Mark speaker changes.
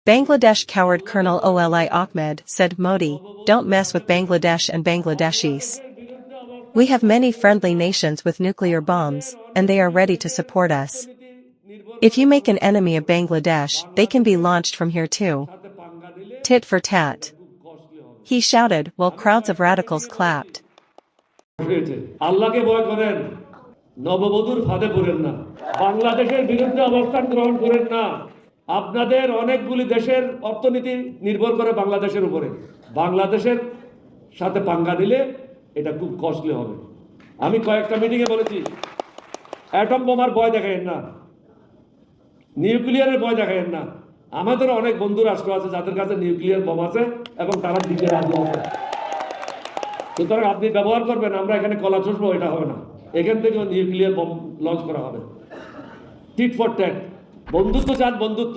Speaker 1: Bangladesh coward Colonel Oli Ahmed said Modi, "Don't mess with Bangladesh and Bangladeshis. We have many friendly nations with nuclear bombs, and they are ready to support us. If you make an enemy of Bangladesh, they can be launched from here too." Tit for tat. He shouted while crowds of radicals clapped.
Speaker 2: আল্লাহকে ভয় করেন, নববধূর ফাঁদে পড়েন না, বাংলাদেশের বিরুদ্ধে অবস্থান গ্রহণ করেন না। আপনাদের অনেকগুলি দেশের অর্থনীতি নির্ভর করে বাংলাদেশের উপরে। বাংলাদেশের সাথে পাঙ্গা দিলে এটা খুব কস্টলি হবে। আমি কয়েকটা মিটিংয়ে বলেছি, অ্যাটম বোমার ভয় দেখায়েন না, নিউক্লিয়ারের ভয় দেখায়েন না। আমাদের অনেক বন্ধু রাষ্ট্র আছে যাদের কাছে নিউক্লিয়ার বোম আছে এবং তারা দিতে রাজি আছে। সুতরাং আপনি ব্যবহার করবেন, আমরা এখানে কলা চষবো, এটা হবে না। এখান থেকে নিউক্লিয়ার বোম লঞ্চ করা হবে। টিট ফর ট্যাট, বন্ধুত্ব চান, বন্ধুত্ব।